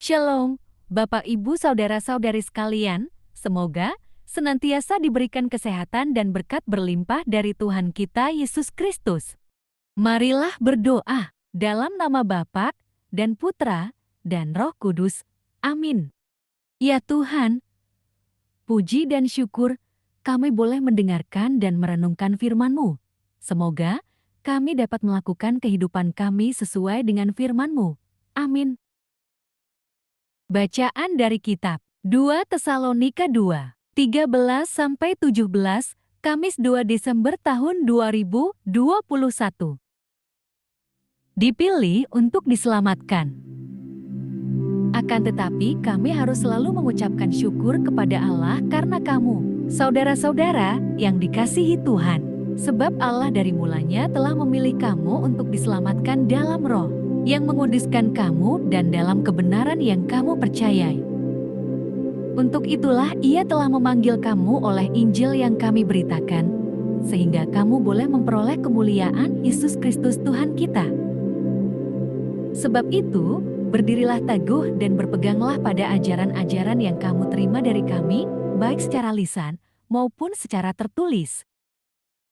Shalom, Bapak Ibu Saudara-saudari sekalian, semoga senantiasa diberikan kesehatan dan berkat berlimpah dari Tuhan kita Yesus Kristus. Marilah berdoa dalam nama Bapa dan Putra dan Roh Kudus. Amin. Ya Tuhan, puji dan syukur kami boleh mendengarkan dan merenungkan firman-Mu. Semoga kami dapat melakukan kehidupan kami sesuai dengan firman-Mu. Amin. Bacaan dari kitab 2 Tesalonika 2, 13-17, Kamis 2 Desember tahun 2021. Dipilih untuk diselamatkan. Akan tetapi kami harus selalu mengucapkan syukur kepada Allah karena kamu, saudara-saudara yang dikasihi Tuhan. Sebab Allah dari mulanya telah memilih kamu untuk diselamatkan dalam roh, yang menguduskan kamu dan dalam kebenaran yang kamu percayai. Untuk itulah Ia telah memanggil kamu oleh Injil yang kami beritakan, sehingga kamu boleh memperoleh kemuliaan Yesus Kristus Tuhan kita. Sebab itu, berdirilah teguh dan berpeganglah pada ajaran-ajaran yang kamu terima dari kami, baik secara lisan maupun secara tertulis.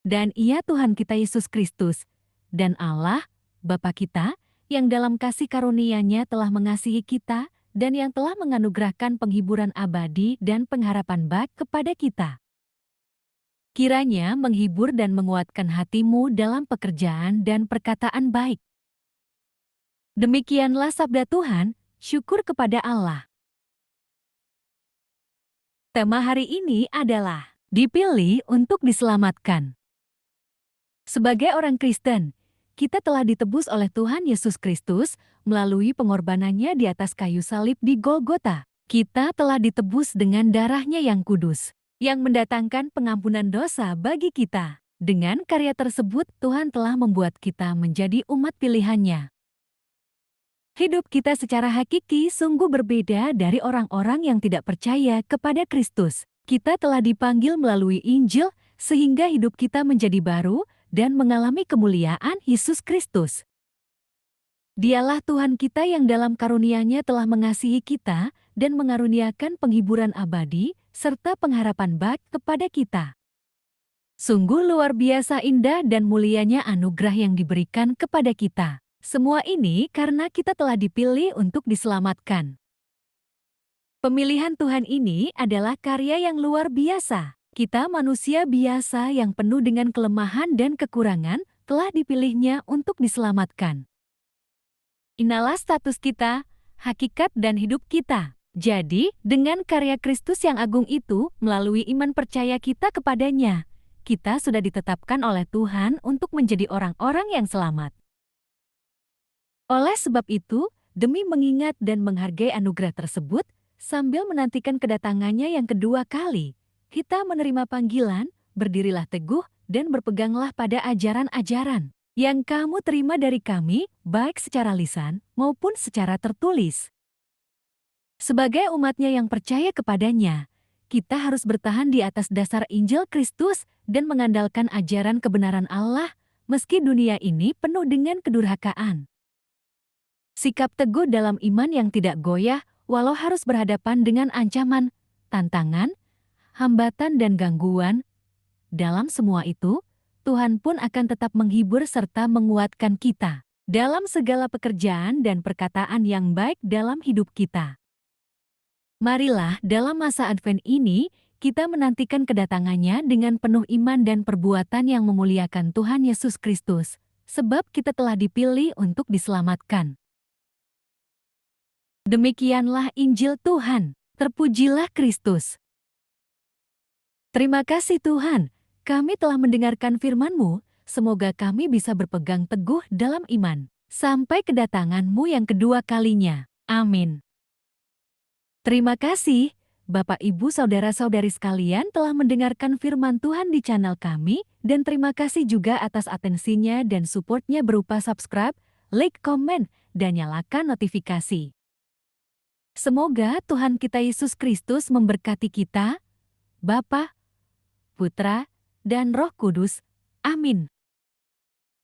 Dan Ia Tuhan kita Yesus Kristus, dan Allah, Bapa kita, yang dalam kasih karunia-Nya telah mengasihi kita dan yang telah menganugerahkan penghiburan abadi dan pengharapan baik kepada kita. Kiranya menghibur dan menguatkan hatimu dalam pekerjaan dan perkataan baik. Demikianlah sabda Tuhan, syukur kepada Allah. Tema hari ini adalah dipilih untuk diselamatkan. Sebagai orang Kristen, kita telah ditebus oleh Tuhan Yesus Kristus melalui pengorbanannya di atas kayu salib di Golgota. Kita telah ditebus dengan darah-Nya yang kudus, yang mendatangkan pengampunan dosa bagi kita. Dengan karya tersebut, Tuhan telah membuat kita menjadi umat pilihan-Nya. Hidup kita secara hakiki sungguh berbeda dari orang-orang yang tidak percaya kepada Kristus. Kita telah dipanggil melalui Injil, sehingga hidup kita menjadi baru dan mengalami kemuliaan Yesus Kristus. Dialah Tuhan kita yang dalam karunia-Nya telah mengasihi kita dan mengaruniakan penghiburan abadi serta pengharapan baik kepada kita. Sungguh luar biasa indah dan mulianya anugerah yang diberikan kepada kita. Semua ini karena kita telah dipilih untuk diselamatkan. Pemilihan Tuhan ini adalah karya yang luar biasa. Kita manusia biasa yang penuh dengan kelemahan dan kekurangan telah dipilih-Nya untuk diselamatkan. Inilah status kita, hakikat dan hidup kita. Jadi, dengan karya Kristus yang agung itu, melalui iman percaya kita kepadanya, kita sudah ditetapkan oleh Tuhan untuk menjadi orang-orang yang selamat. Oleh sebab itu, demi mengingat dan menghargai anugerah tersebut, sambil menantikan kedatangannya yang kedua kali, kita menerima panggilan, berdirilah teguh dan berpeganglah pada ajaran-ajaran yang kamu terima dari kami, baik secara lisan maupun secara tertulis. Sebagai umat-Nya yang percaya kepadanya, kita harus bertahan di atas dasar Injil Kristus dan mengandalkan ajaran kebenaran Allah, meski dunia ini penuh dengan kedurhakaan. Sikap teguh dalam iman yang tidak goyah, walau harus berhadapan dengan ancaman, tantangan, hambatan dan gangguan. Dalam semua itu, Tuhan pun akan tetap menghibur serta menguatkan kita dalam segala pekerjaan dan perkataan yang baik dalam hidup kita. Marilah dalam masa Advent ini, kita menantikan kedatangannya dengan penuh iman dan perbuatan yang memuliakan Tuhan Yesus Kristus, sebab kita telah dipilih untuk diselamatkan. Demikianlah Injil Tuhan, terpujilah Kristus. Terima kasih Tuhan, kami telah mendengarkan firman-Mu, semoga kami bisa berpegang teguh dalam iman, sampai kedatangan-Mu yang kedua kalinya. Amin. Terima kasih, Bapak Ibu Saudara-saudari sekalian telah mendengarkan firman Tuhan di channel kami, dan terima kasih juga atas atensinya dan support-Nya berupa subscribe, like, komen, dan nyalakan notifikasi. Semoga Tuhan kita Yesus Kristus memberkati kita, Bapa, Putra, dan Roh Kudus. Amin.